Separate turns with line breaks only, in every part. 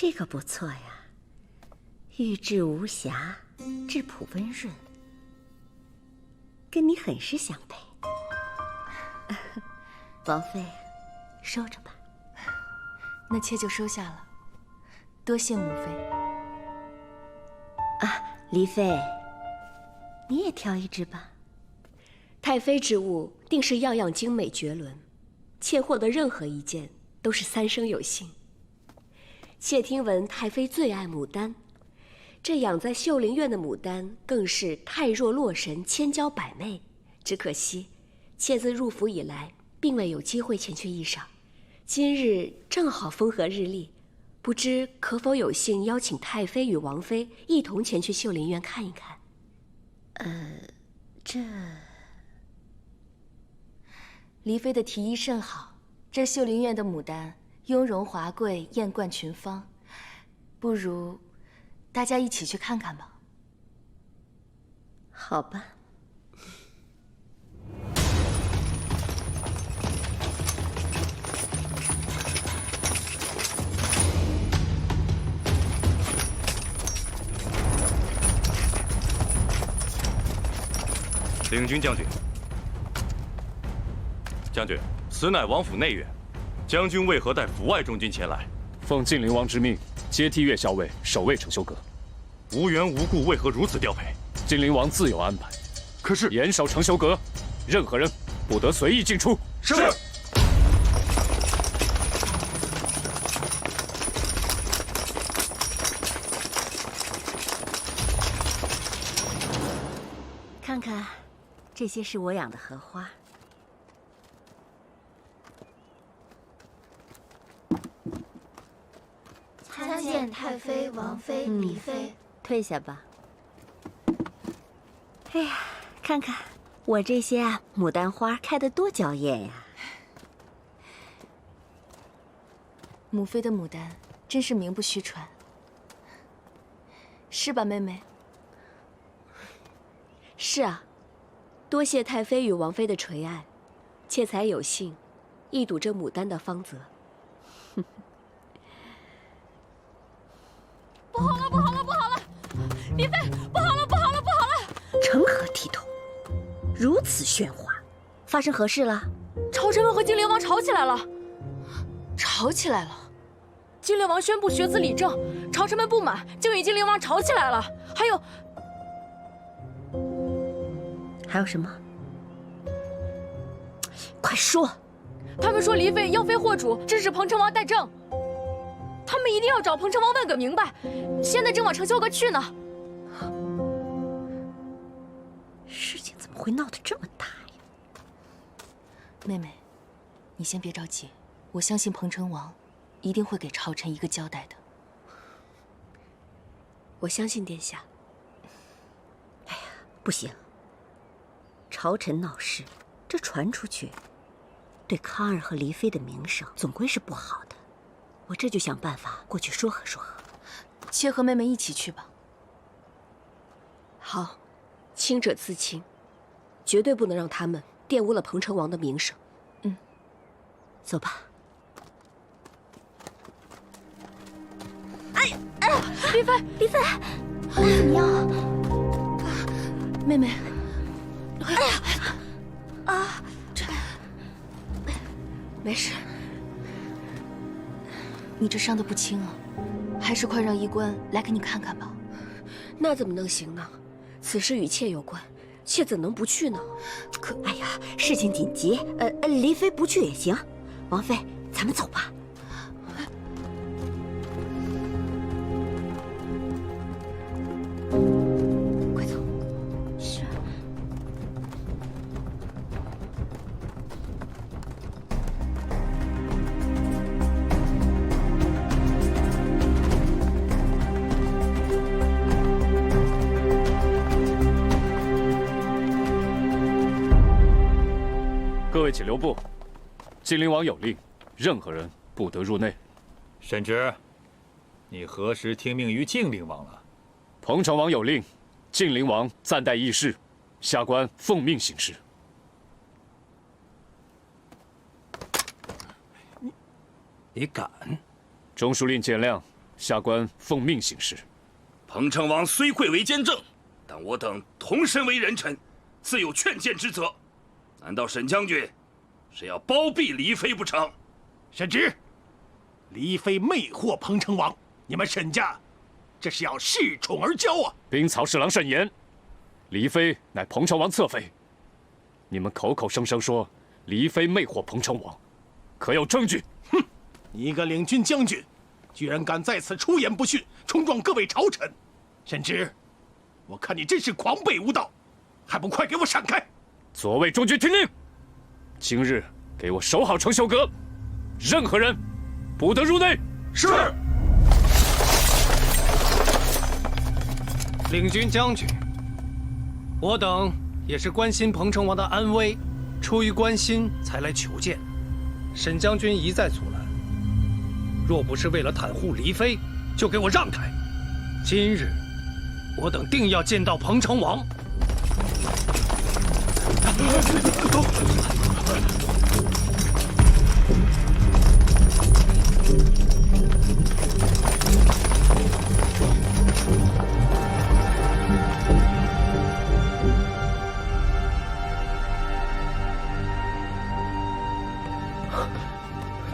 这个不错呀，玉质无瑕，质朴温润，跟你很是相配。王妃，收着吧。
那妾就收下了，多谢母妃。
啊，黎妃，你也挑一只吧。
太妃之物定是样样精美绝伦，妾获得任何一件都是三生有幸。妾听闻太妃最爱牡丹，这养在秀林院的牡丹更是太若洛神，千娇百媚。只可惜，妾自入府以来，并未有机会前去一赏。今日正好风和日丽，不知可否有幸邀请太妃与王妃一同前去秀林院看一看？
这
黎妃的提议甚好。这秀林院的牡丹雍容华贵，艳冠群芳，不如大家一起去看看吧。
好吧。
领军将军，将军，此乃王府内院，将军为何带府外中军前来？
奉晋灵王之命，接替岳校尉，守卫承修阁。
无缘无故，为何如此调配？
晋灵王自有安排。
可是
严守承修阁，任何人不得随意进出。
是。
看看，这些是我养的荷花。
参见太妃、王妃、黎妃。
退下吧。哎呀，看看我这些牡丹花开得多娇艳呀！
母妃的牡丹真是名不虚传，是吧，妹妹？
是啊，多谢太妃与王妃的垂爱，妾才有幸一睹这牡丹的芳泽。
不好了，不好了，不好了！黎妃，不好了，不好了，不好了！
成何体统？如此喧哗，发生何事了？
朝臣们和金陵王吵起来了。
吵起来了。
金陵王宣布学子理政，朝臣们不满，就与金陵王吵起来了。
还有什么？快说！
他们说黎妃要非祸主，支持彭城王代政。他们一定要找彭城王问个明白，现在正往承修阁去呢。
事情怎么会闹得这么大呀？
妹妹，你先别着急，我相信彭城王一定会给朝臣一个交代的。
我相信殿下。
哎呀，不行！朝臣闹事，这传出去，对康儿和黎妃的名声总归是不好的。我这就想办法过去说和说和。
妾和妹妹一起去吧。
好，清者自清，绝对不能让他们玷污了彭城王的名声。
走吧。
哎呀，黎妃，
黎妃，怎么样？
妹妹。
哎呀，
没事。
你这伤得不轻啊，还是快让医官来给你看看吧。
那怎么能行呢？此事与妾有关，妾怎能不去呢？
哎呀，事情紧急，黎妃不去也行。王妃，咱们走吧。快走。
是。
各位请留步。晋灵王有令，任何人不得入内。
沈直，你何时听命于晋灵王了？
彭城王有令，晋灵王暂待议事，下官奉命行事。
你敢？
中书令见谅，下官奉命行事。
彭城王虽贵为监正，但我等同身为人臣，自有劝谏之责。难道沈将军是要包庇黎妃不成？
沈直，黎妃魅惑彭城王，你们沈家这是要恃宠而骄啊！
兵曹侍郎慎言，黎妃乃彭城王侧妃，你们口口声声说黎妃魅惑彭城王，可有证据？
哼！你一个领军将军，居然敢在此出言不逊，冲撞各位朝臣！沈直，我看你真是狂悖无道，还不快给我闪开！
左卫中军听令，今日给我守好承修阁，任何人不得入内。
是。
领军将军，我等也是关心彭城王的安危，出于关心才来求见。沈将军一再阻拦，若不是为了袒护黎妃，就给我让开。今日我等定要见到彭城王。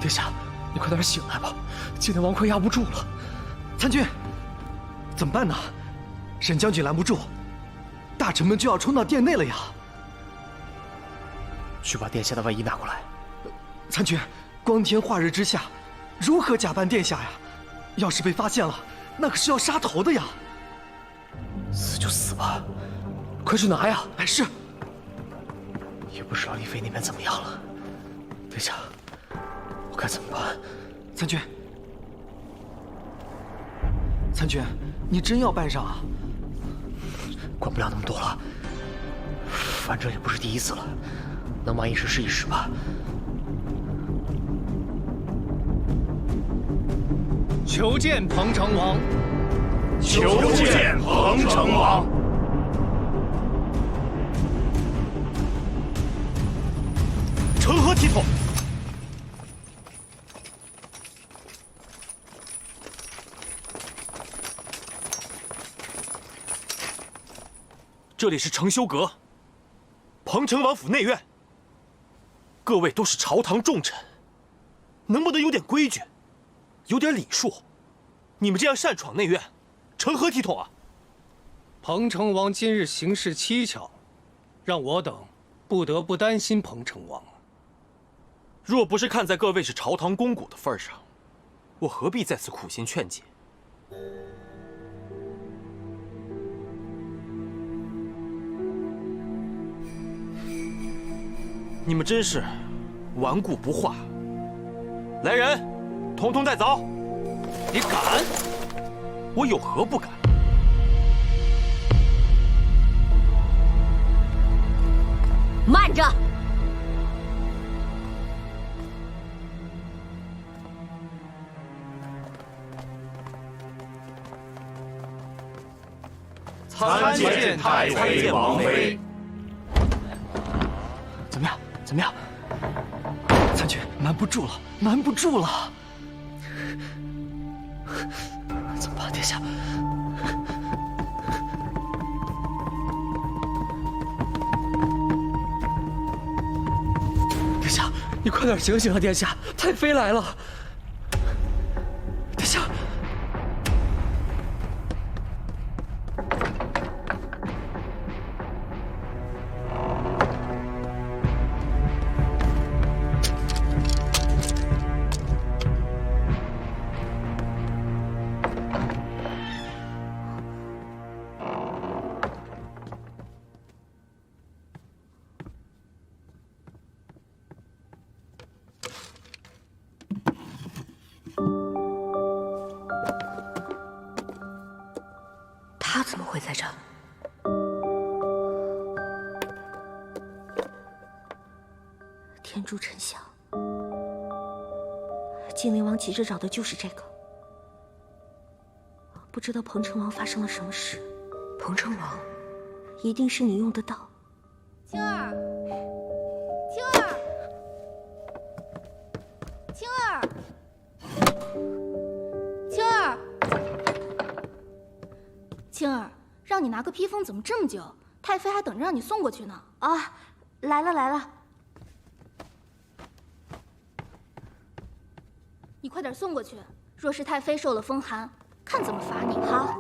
殿下，你快点醒来吧，靖灵王快压不住了。参军，怎么办呢？沈将军拦不住，大臣们就要冲到殿内了呀！去把殿下的外衣拿过来。参军，光天化日之下，如何假扮殿下呀？要是被发现了，那可是要杀头的呀！死就死吧，快去拿呀！哎，是。也不知道丽妃那边怎么样了。殿下，我该怎么办？参军，参军，你真要办上啊？管不了那么多了，反正也不是第一次了，能忙一时是一时吧。
求见彭城王。
求见彭城王。
成何体统？
这里是承修阁，彭城王府内院。各位都是朝堂重臣，能不能有点规矩，有点礼数？你们这样擅闯内院，成何体统啊？
彭城王今日行事蹊跷，让我等不得不担心彭城王。
若不是看在各位是朝堂肱骨的份上，我何必在此苦心劝解？你们真是顽固不化！来人，统统带走！你敢？我有何不敢？
慢着！
参见太妃王妃。
怎么样？怎么样？参军，瞒不住了，瞒不住了！怎么办，殿下？殿下，你快点醒醒啊！殿下，太妃来了！殿下。
他怎么会在这儿？天诛丞相，靖灵王急着找的就是这个。不知道彭城王发生了什么事。彭城王，一定是你用的道。
青儿，青儿，青儿，青儿。
你拿个披风怎么这么久？太妃还等着让你送过去呢。
啊，来了来了。
你快点送过去。若是太妃受了风寒，看怎么罚你。
好。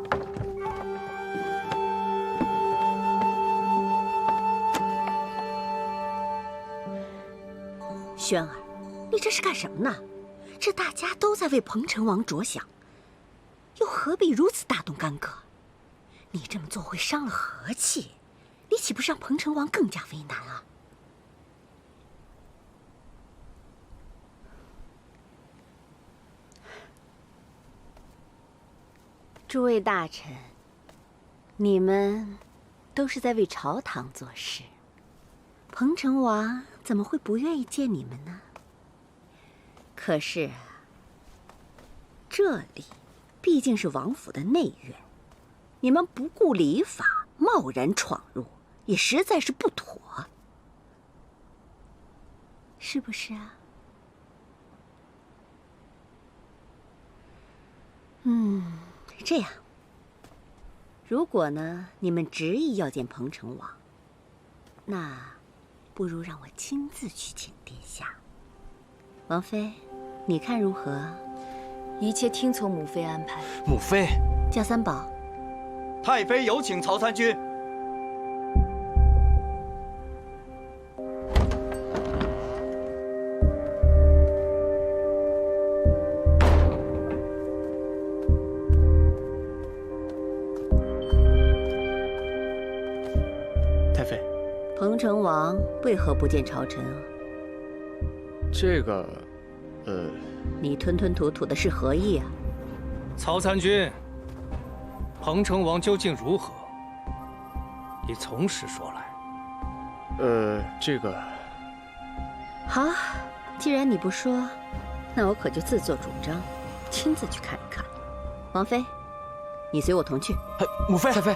轩儿，你这是干什么呢？这大家都在为彭城王着想，又何必如此大动干戈？你这么做会伤了和气，你岂不是让彭城王更加为难啊？诸位大臣，你们都是在为朝堂做事，彭城王怎么会不愿意见你们呢？可是，这里毕竟是王府的内院，你们不顾礼法，贸然闯入，也实在是不妥，是不是啊？这样，如果呢，你们执意要见彭城王，那不如让我亲自去请殿下。王妃，你看如何？
一切听从母妃安排。
母妃，
叫三宝。
太妃有请曹参军。
太妃，
彭城王为何不见朝臣啊？
这个，
你吞吞吐吐的是何意啊？
曹参军，彭城王究竟如何？你从实说来。
这个……
好，既然你不说，那我可就自作主张，亲自去看一看。王妃，你随我同去。
母妃，太妃。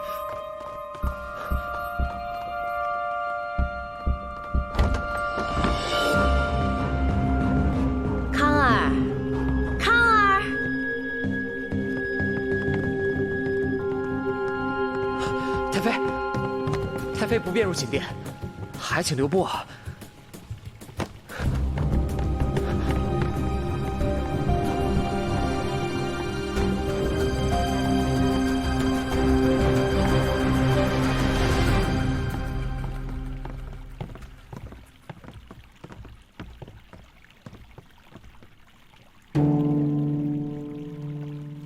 太妃不便入寝殿，还请留步啊！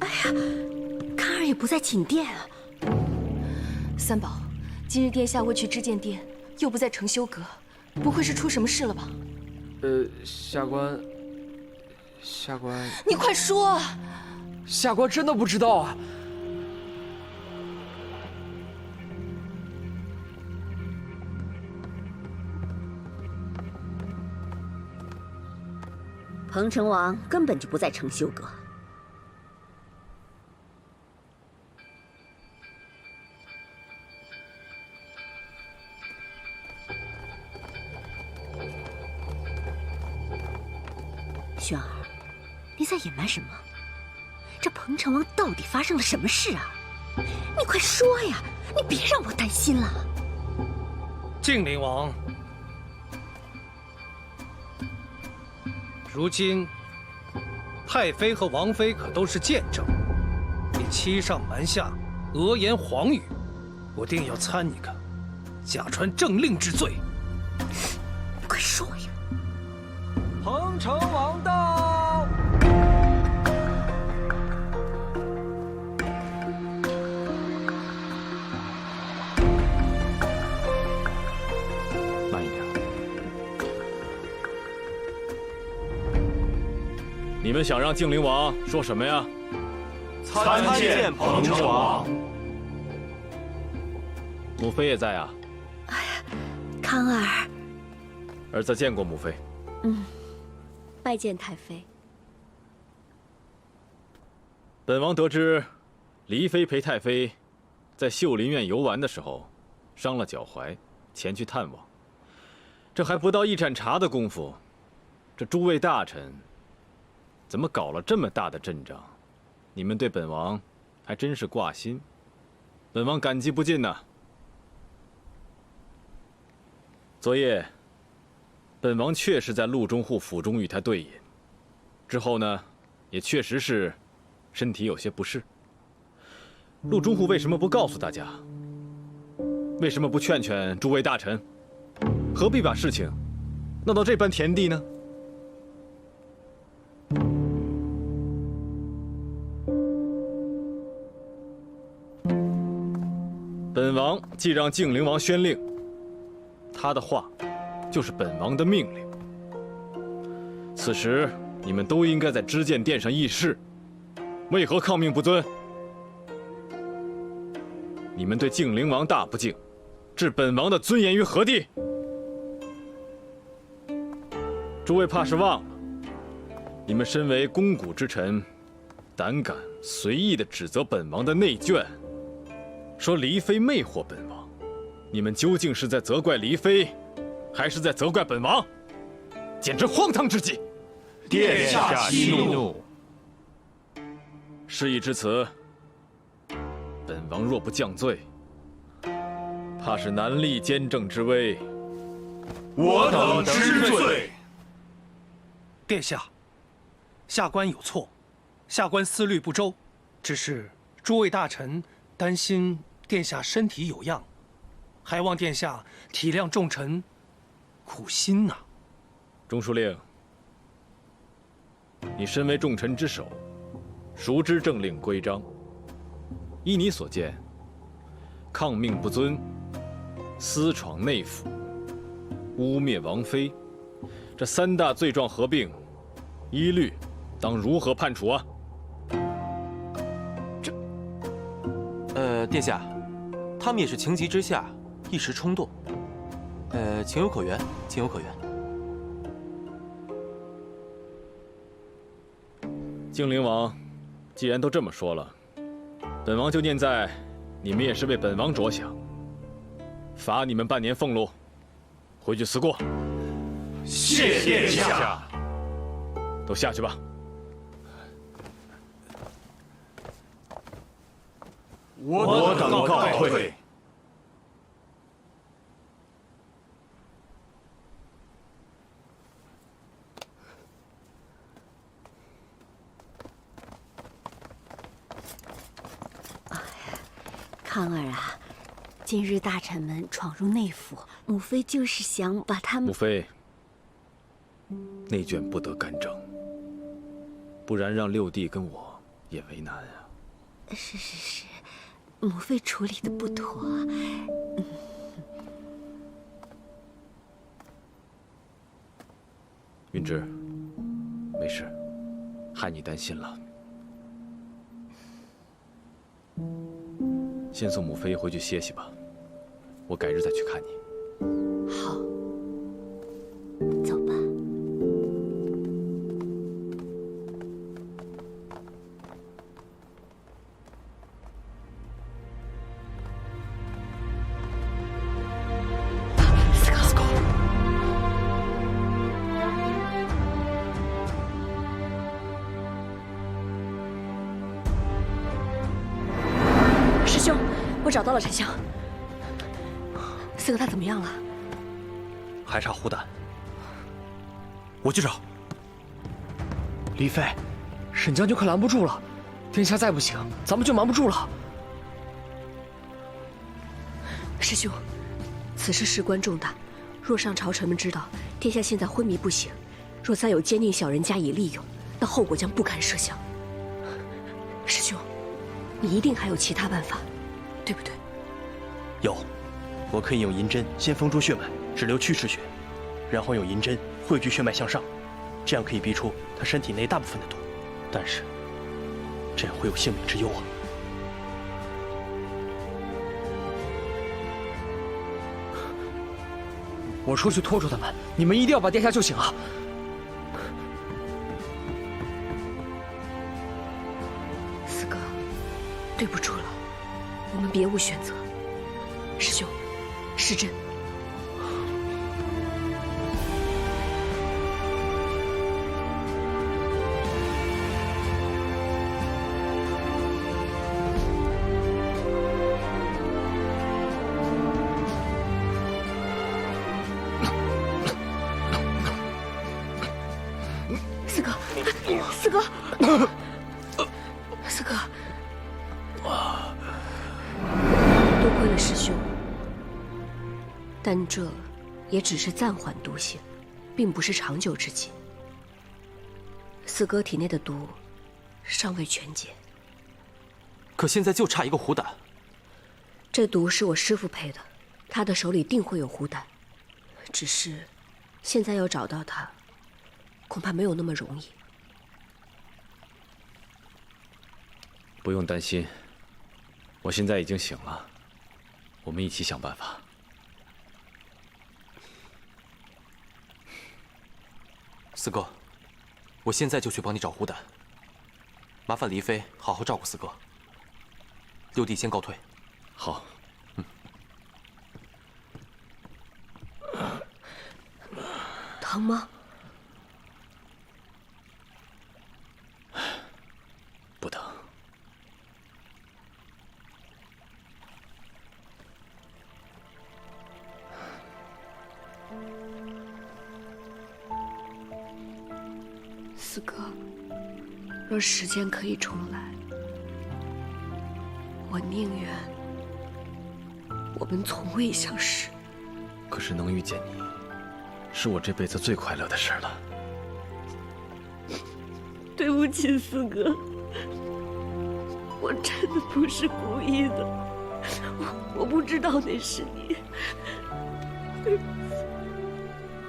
哎呀，康儿也不在寝殿啊！
三宝。今日殿下未去知见殿，又不在承修阁，不会是出什么事了吧？
下官，
你快说啊！
下官真的不知道啊。
彭城王根本就不在承修阁。轩儿，你在隐瞒什么？这彭城王到底发生了什么事啊？你快说呀！你别让我担心了。
靖灵王，如今太妃和王妃可都是见证，你欺上瞒下，讹言谎语，我定要参你个假传政令之罪。
你快说呀！
彭城王到！
慢一点。
你们想让靖灵王说什么呀？
参见彭城王。
母妃也在啊。
哎呀，康儿。
儿子见过母妃。
拜见太妃。
本王得知，黎妃陪太妃在秀林院游玩的时候，伤了脚踝，前去探望。这还不到一盏茶的功夫，这诸位大臣怎么搞了这么大的阵仗？你们对本王还真是挂心。本王感激不尽呐。昨夜，本王确实在陆中护府中与他对饮，之后呢，也确实是身体有些不适。陆中护为什么不告诉大家？为什么不劝劝诸位大臣？何必把事情闹到这般田地呢？本王既让靖灵王宣令，他的话就是本王的命令。此时你们都应该在知见殿上议事，为何抗命不遵？你们对靖灵王大不敬，置本王的尊严于何地？诸位怕是忘了，你们身为肱骨之臣，胆敢随意地指责本王的内眷，说黎妃魅惑本王，你们究竟是在责怪黎妃，还是在责怪本王？简直荒唐之极！
殿下息怒。
事已至此，本王若不降罪，怕是难立监正之威。
我等知罪。
殿下，下官有错，下官思虑不周，只是诸位大臣担心殿下身体有恙，还望殿下体谅众臣苦心呐。
中书令，你身为众臣之首，熟知政令规章。依你所见，抗命不遵、私闯内府、污蔑王妃，这三大罪状合并，依律当如何判处啊？
殿下，他们也是情急之下一时冲动，情有可原，情有可原。
靖灵王，既然都这么说了，本王就念在你们也是为本王着想，罚你们半年俸禄，回去思过。
谢殿下。
都下去吧。
我等告退。
康儿啊，今日大臣们闯入内府，母妃就是想把他们……
母妃，内眷不得干政，不然让六弟跟我也为难啊。
是，母妃处理的不妥。
云芝，没事，害你担心了。先送母妃回去歇息吧，我改日再去看你。
好，走吧。
斯高，师兄，我找到了沉香。四哥他怎么样了？
还差虎胆。我去找。
黎妃，沈将军快拦不住了，殿下再不行，咱们就瞒不住了。
师兄，此事事关重大，若上朝臣们知道殿下现在昏迷不醒，若再有奸佞小人加以利用，那后果将不堪设想。师兄，你一定还有其他办法，对不对？
有，我可以用银针先封住血脉，只留去赤血，然后用银针汇聚血脉向上，这样可以逼出他身体内大部分的毒。但是，这样会有性命之忧啊！
我出去拖住他们，你们一定要把殿下救醒啊！
四哥，对不住了，我们别无选择。师兄，施针。四哥，四哥，四哥，多亏了师兄，但这也只是暂缓毒性，并不是长久之计。四哥体内的毒尚未全解，
可现在就差一个虎胆。
这毒是我师父配的，他的手里定会有虎胆，只是现在要找到他，恐怕没有那么容易。
不用担心，我现在已经醒了，我们一起想办法。
四哥，我现在就去帮你找虎胆。麻烦黎妃好好照顾四哥。六弟先告退。
好。
疼吗？
不疼。
四哥，若时间可以重来，我宁愿我们从未相识。
可是能遇见你，是我这辈子最快乐的事了。
对不起，四哥，我真的不是故意的，我不知道那是你。对不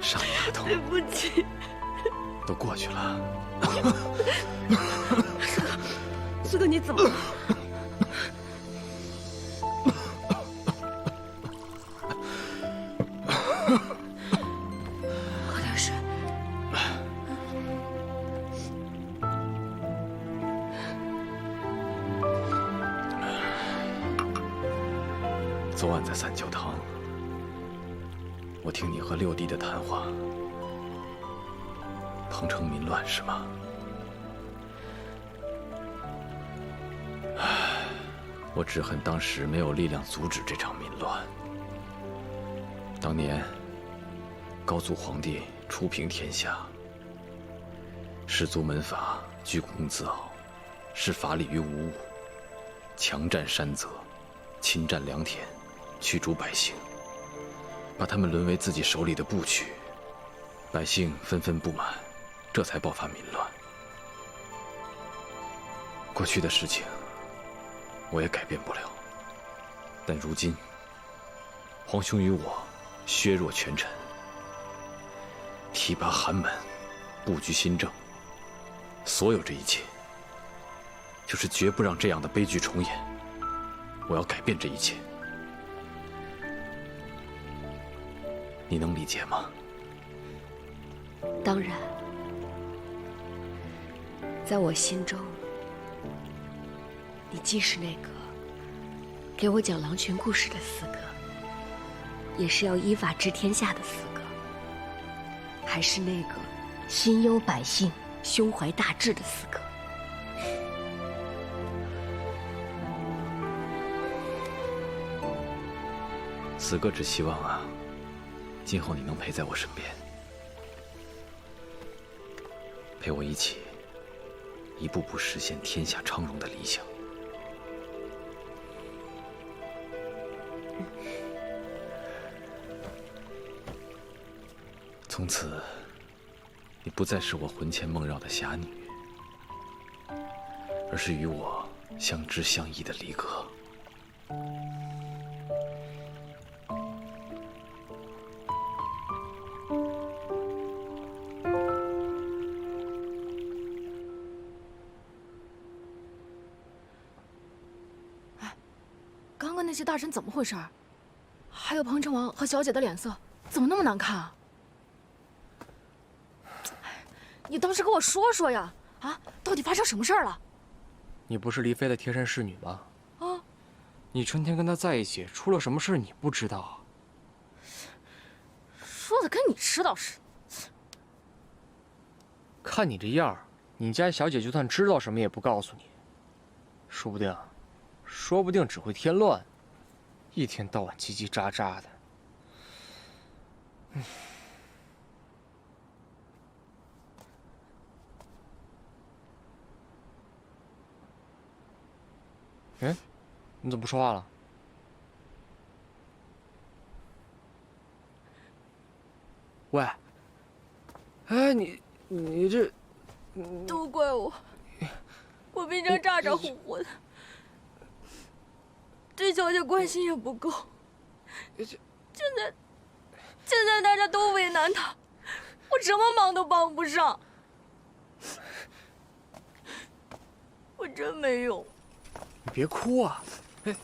起，
伤你的痛，
对不起，
都过去了。
四哥，你怎么了？喝点水。
昨晚在三九堂，我听你和六弟的谈话，彭城民乱是吗？我只恨当时没有力量阻止这场民乱。当年高祖皇帝初平天下，士族门阀居功自傲，视法理于无物，强占山泽，侵占良田，驱逐百姓，把他们沦为自己手里的部曲，百姓纷纷不满，这才爆发民乱。过去的事情我也改变不了，但如今皇兄与我削弱权臣，提拔寒门，布局新政，所有这一切就是绝不让这样的悲剧重演。我要改变这一切，你能理解吗？
当然，在我心中，你既是那个给我讲狼群故事的四哥，也是要依法治天下的四哥，还是那个心忧百姓、胸怀大志的四哥。
四哥只希望啊，今后你能陪在我身边，陪我一起一步步实现天下昌荣的理想。从此，你不再是我魂牵梦绕的侠女，而是与我相知相依的离歌。
刚刚那些大臣怎么回事？还有彭城王和小姐的脸色怎么那么难看啊？你倒是跟我说说呀！啊，到底发生什么事儿了？
你不是黎妃的贴身侍女吗？
啊，
你成天跟她在一起，出了什么事你不知道啊？
说的跟你知道似的。
看你这样儿，你家小姐就算知道什么也不告诉你，说不定只会添乱，一天到晚叽叽喳喳的。哎，你怎么不说话了？喂，哎，你这，
都怪我，我平常咋咋呼呼的，对小姐关心也不够。现在大家都为难她，我什么忙都帮不上，我真没用。
你别哭啊！哎，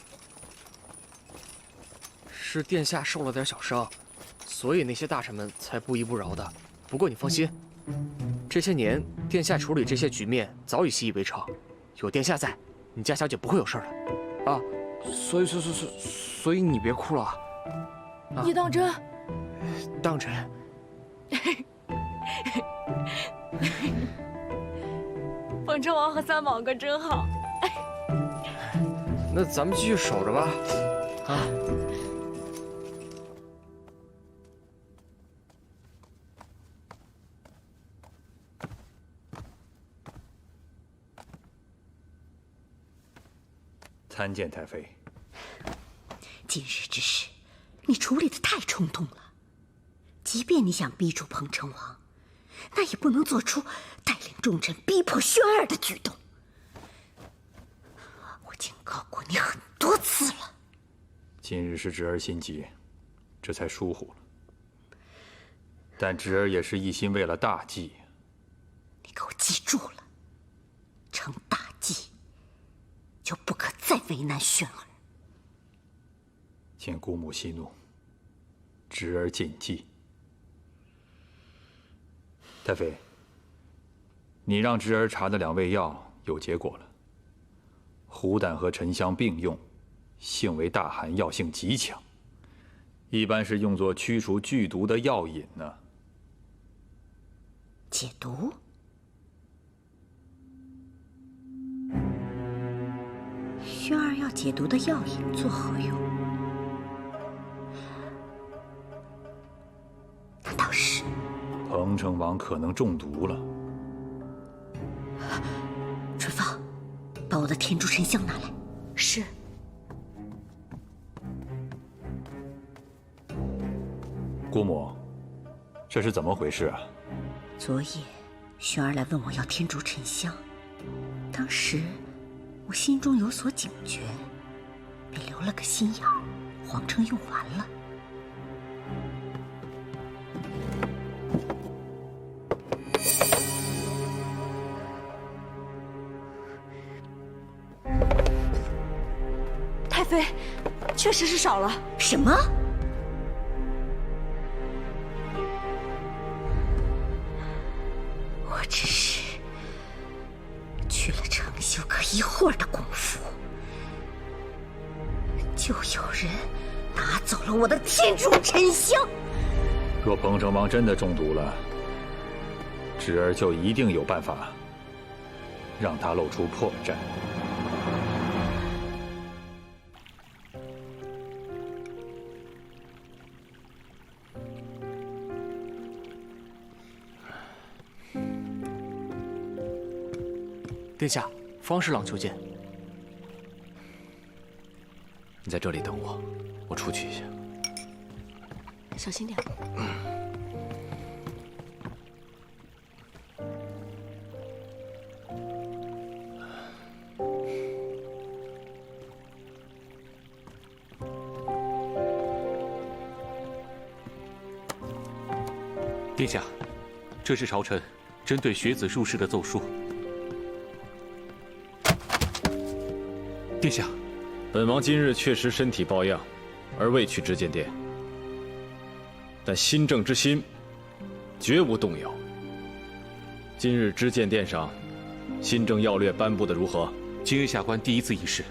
是殿下受了点小伤，所以那些大臣们才不依不饶的。不过你放心，这些年殿下处理这些局面早已习以为常，有殿下在，你家小姐不会有事的。啊，所以你别哭了啊！
你当真？
当真。
凤城王和三宝哥真好。
那咱们继续守着吧，啊！
参见太妃。
今日之事，你处理的太冲动了。即便你想逼住彭城王，那也不能做出带领重臣逼迫轩儿的举动。我警告过你很多次了。
今日是侄儿心急，这才疏忽了。但侄儿也是一心为了大计。
你给我记住了，成大计，就不可再为难轩儿。
请姑母息怒，侄儿谨记。太妃，你让侄儿查的2味药有结果了。虎胆和沉香并用，性为大寒，药性极强，一般是用作驱除剧毒的药引呢。
解毒？轩儿要解毒的药引作何用？难道是
彭城王可能中毒了？
春芳，把我的天竺沉香拿来。
是。
姑母，这是怎么回事啊？
昨夜，轩儿来问我要天竺沉香，当时我心中有所警觉，便留了个心眼儿，谎称用完了。
太妃，确实是少了。
什么？我只是去了程修阁一会儿的功夫，就有人拿走了我的天竺沉香。
若彭城王真的中毒了，侄儿就一定有办法让他露出破绽。
殿下，方侍郎求见。
你在这里等我，我出去一下。
小心点。
殿下，这是朝臣针对学子入室的奏书。殿下，
本王今日确实身体抱恙，而未去知见殿，但新政之心绝无动摇。今日知见殿上新政要略颁布的如何？
今日下官第一次议事，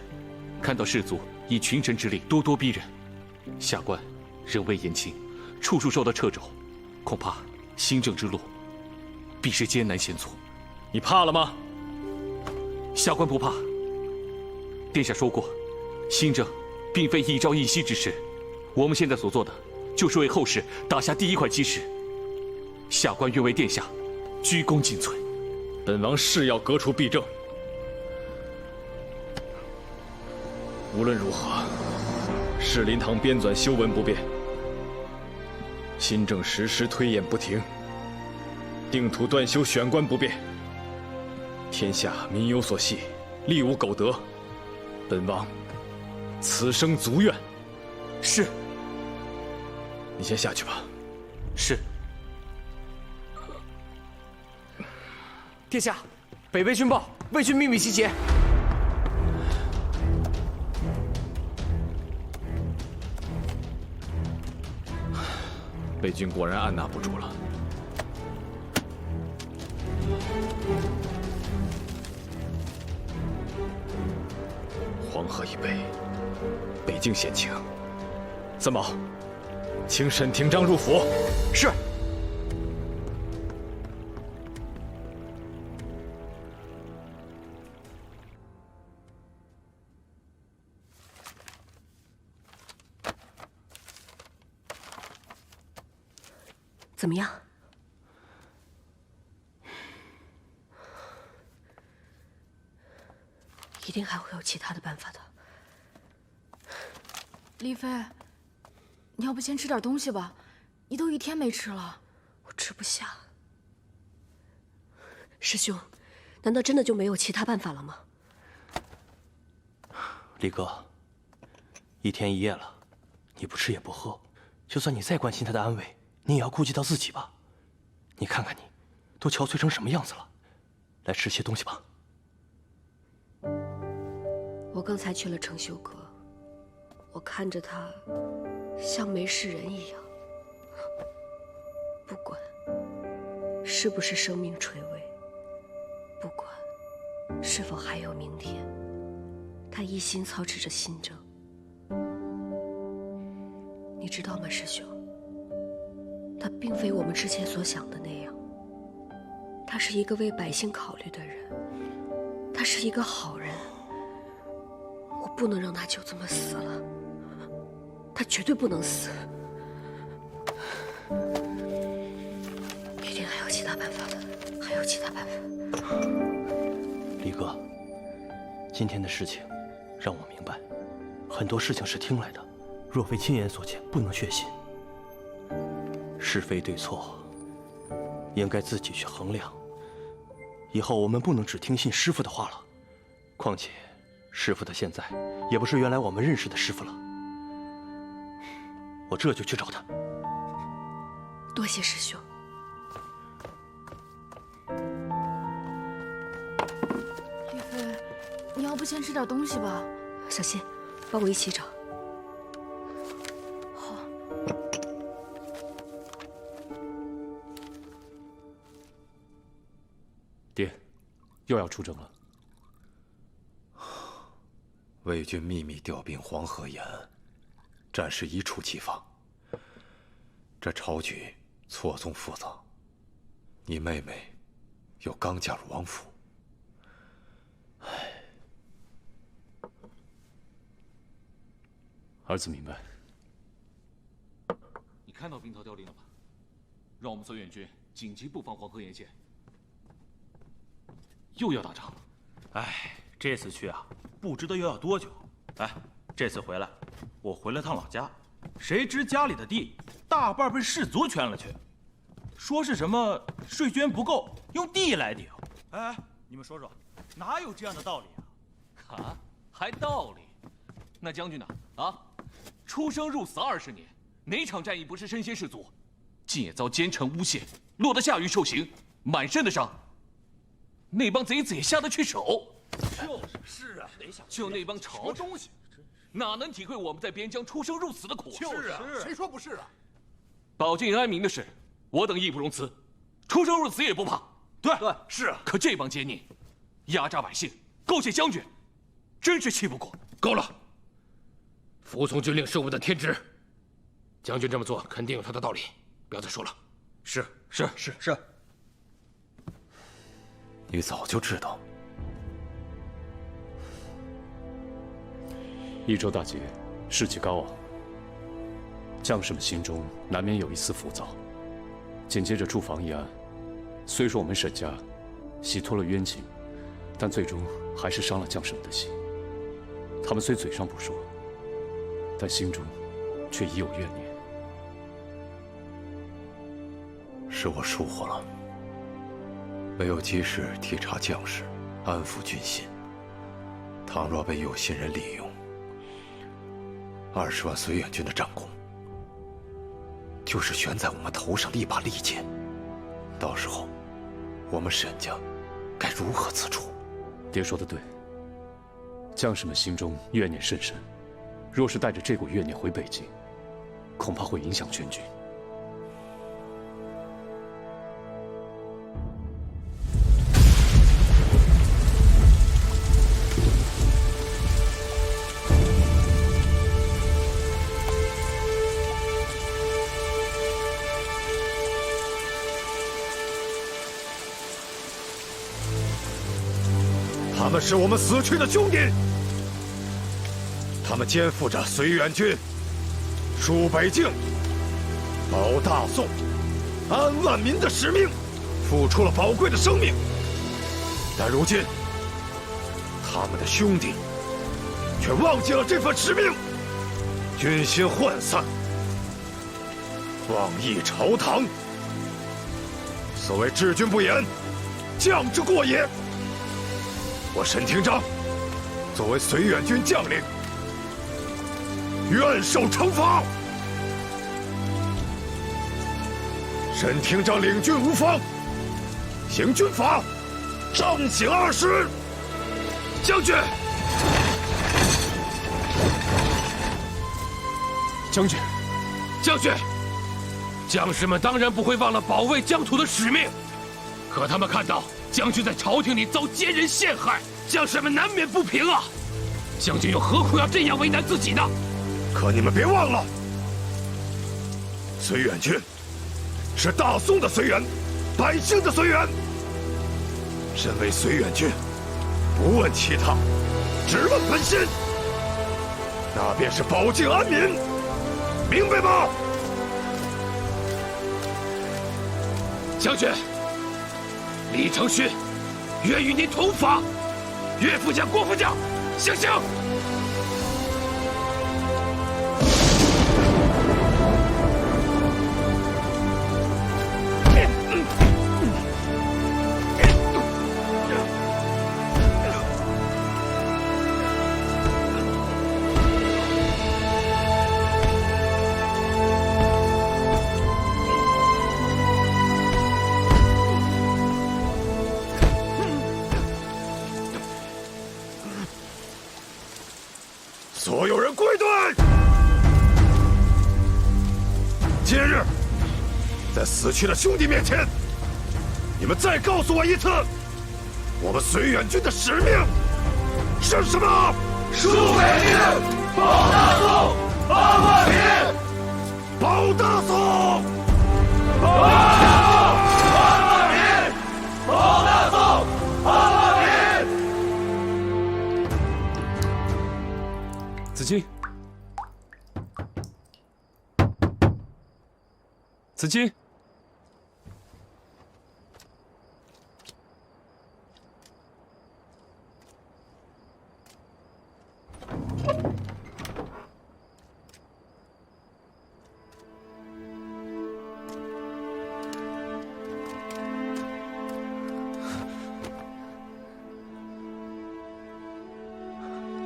看到士卒以群臣之力咄咄逼人，下官人微言轻，处处受到掣肘，恐怕新政之路必是艰难险阻。
你怕了吗？
下官不怕。殿下说过，新政并非一朝一夕之事，我们现在所做的，就是为后世打下第一块基石。下官愿为殿下鞠躬尽瘁。
本王誓要革除弊政。无论如何，士林堂编纂修文不变，新政实施推演不停，定土断修选官不变。天下民有所系，利无苟得。本王此生足愿。
是。
你先下去吧。
是。
殿下，北魏军报，魏军秘密集结。
魏军果然按捺不住了。黄河以北，北境险情。三宝，请沈廷章入府。
是。
怎么样？一定还会有其他的办法的。
丽妃，你要不先吃点东西吧？你都1天没吃了。
我吃不下。师兄，难道真的就没有其他办法了吗？
李哥，1天1夜了，你不吃也不喝，就算你再关心他的安危，你也要顾及到自己吧。你看看你，都憔悴成什么样子了，来吃些东西吧。
我刚才去了承修阁，我看着他像没事人一样。不管是不是生命垂危，不管是否还有明天，他一心操持着新政。你知道吗，师兄？他并非我们之前所想的那样。他是一个为百姓考虑的人，他是一个好人。我不能让他就这么死了，他绝对不能死。一定还有其他办法的，还有其他办法。
李哥，今天的事情让我明白，很多事情是听来的，若非亲眼所见，不能确信。是非对错，应该自己去衡量。以后我们不能只听信师父的话了。况且，师父的现在也不是原来我们认识的师父了。我这就去找他。
多谢师兄。
丽妃，你要不先吃点东西吧？
小心，帮我一起找。
好。
爹，又要出征了。
魏军秘密调兵黄河沿岸，战事一触即发。这朝局错综复杂，你妹妹又刚嫁入王府，
儿子明白。你看到兵头调令了吧？让我们所远军紧急布防黄河沿线。又要打仗了。
哎，这次去啊，不知道又要多久。哎，这次回来，我回了趟老家，谁知家里的地大半被士族圈了去，说是什么税捐不够，用地来顶。哎，你们说说，哪有这样的道理啊？
啊，还道理？那将军呢？啊，出生入死20年，哪场战役不是身先士卒？竟也遭奸臣诬陷，落得下狱受刑，满身的伤。那帮贼子也下得去手？
是啊，
就那帮朝东西，哪能体会我们在边疆出生入死的苦？
就是啊，谁说不是啊？
保境安民的事，我等义不容辞，出生入死也不怕。
对，是啊。
可这帮奸佞，压榨百姓，勾结将军，真是气不过。
够了！服从军令是我们的天职，将军这么做肯定有他的道理，不要再说了。
是。
你早就知道。
益州大捷，士气高昂，将士们心中难免有一丝浮躁。紧接着驻防一案，虽说我们沈家洗脱了冤情，但最终还是伤了将士们的心。他们虽嘴上不说，但心中却已有怨念。
是我疏忽了，没有及时体察将士，安抚军心。倘若被有心人利用，20万绥远军的战功，就是悬在我们头上的一把利剑。到时候，我们沈家该如何自处？
爹说的对，将士们心中怨念甚深，若是带着这股怨念回北京，恐怕会影响全军。
他们是我们死去的兄弟，他们肩负着绥远军戍北境、保大宋、安万民的使命，付出了宝贵的生命。但如今，他们的兄弟却忘记了这份使命，军心涣散，妄议朝堂。所谓治军不严，将之过也。我沈廷章作为绥远军将领，愿受惩罚。沈廷章领军无方，行军法，杖刑20。将军，
将军，将士们当然不会忘了保卫疆土的使命，可他们看到将军在朝廷里遭奸人陷害，将士们难免不平啊！将军又何苦要这样为难自己呢？
可你们别忘了，绥远军是大宋的绥远，百姓的绥远。身为绥远军，不问其他，只问本心，那便是保境安民，明白吗？
将军，李承勋愿与您同法，岳副将、郭副将，醒醒！
所有人归队！今日，在死去的兄弟面前，你们再告诉我一次，我们绥远军的使命是什么？
戍北境，保大宋，安万民。
保大宋，
保大宋，安万民。保大宋，安万民。
子金，子金，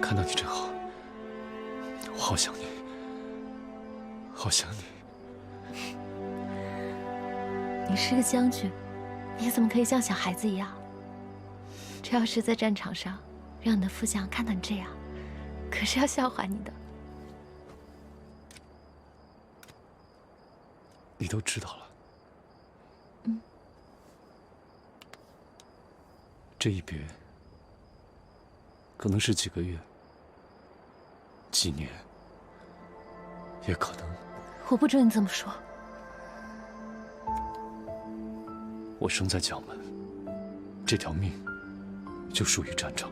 看到你真好。我好想你，好想你。
你是个将军，你怎么可以像小孩子一样？这要是在战场上，让你的副将看到你这样，可是要笑话你的。
你都知道了。
嗯。
这一别，可能是几个月、几年。也可能，
我不准你这么说。
我生在蒋门，这条命就属于战场。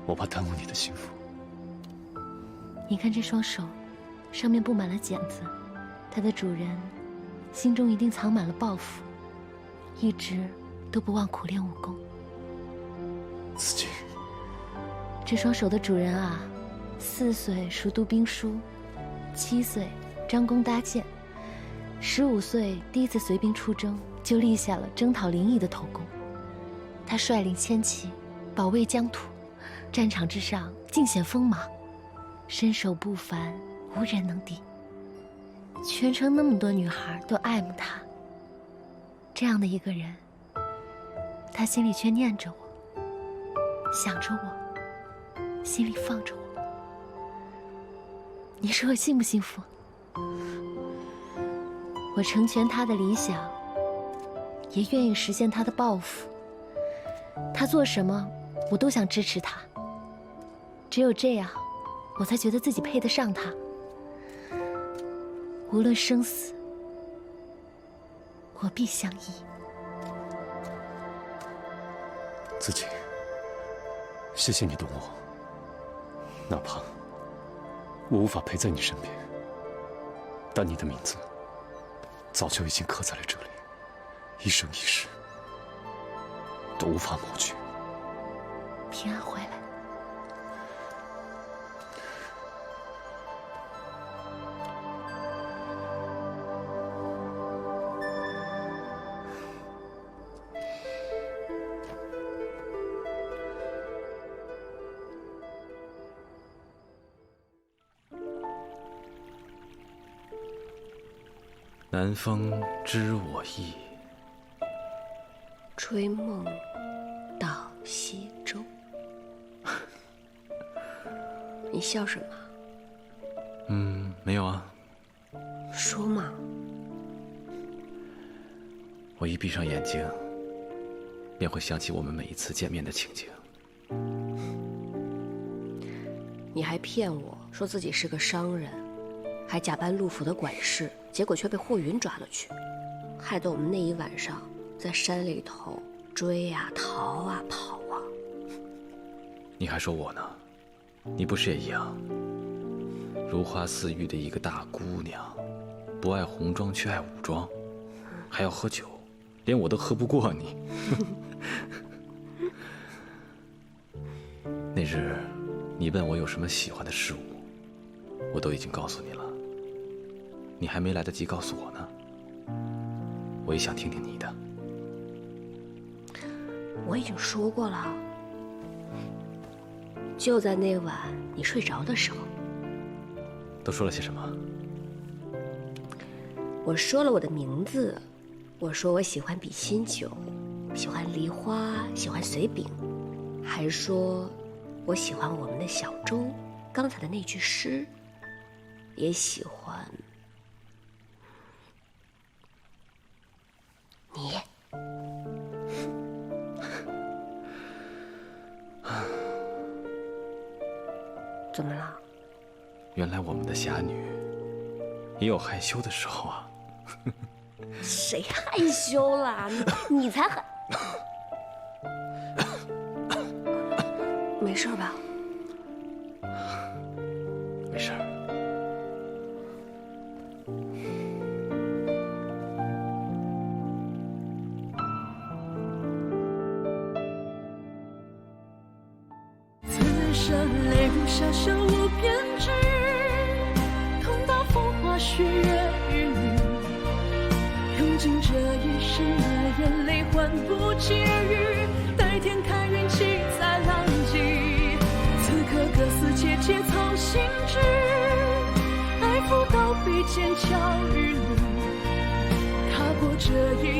我怕耽误你的幸福。
你看这双手，上面布满了茧子，它的主人心中一定藏满了抱负，一直都不忘苦练武功。
子金，
这双手的主人啊，4岁熟读兵书，7岁张弓搭箭，15岁第一次随兵出征，就立下了征讨临沂的头功。他率领千骑保卫疆土，战场之上尽显锋芒，身手不凡，无人能敌。全城那么多女孩都爱慕他，这样的一个人，他心里却念着我，想着我，心里放着我。你说我幸不幸福？我成全他的理想，也愿意实现他的抱负。他做什么，我都想支持他。只有这样，我才觉得自己配得上他。无论生死，我必相依。
自己，谢谢你懂我，哪怕我无法陪在你身边，但你的名字早就已经刻在了这里，一生一世都无法抹去。
平安回来。
南风知我意，
吹梦到西洲。你笑什么？
没有啊。
说嘛。
我一闭上眼睛，便会想起我们每一次见面的情景。
你还骗我说自己是个商人，还假扮陆府的管事，结果却被霍云抓了去，害得我们那一晚上在山里头追啊、逃啊、跑啊。
你还说我呢？你不是也一样？如花似玉的一个大姑娘，不爱红妆却爱武装，还要喝酒，连我都喝不过你。那日，你问我有什么喜欢的事物，我都已经告诉你了。你还没来得及告诉我呢，我也想听听你的。
我已经说过了，就在那晚你睡着的时候。
都说了些什么？
我说了我的名字，我说我喜欢比心酒，喜欢梨花，喜欢随饼，还说我喜欢我们的小舟，刚才的那句诗，也喜欢你。怎么了？
原来我们的侠女也有害羞的时候啊。
谁害羞啦？你才害。没事吧？
没事。
此生泪如小小无边织，痛到风花雪月与你，用尽这一生的眼泪换不起日，待天开运气再来及。此刻各司切切操心志，爱抚到笔尖巧与你，踏过这一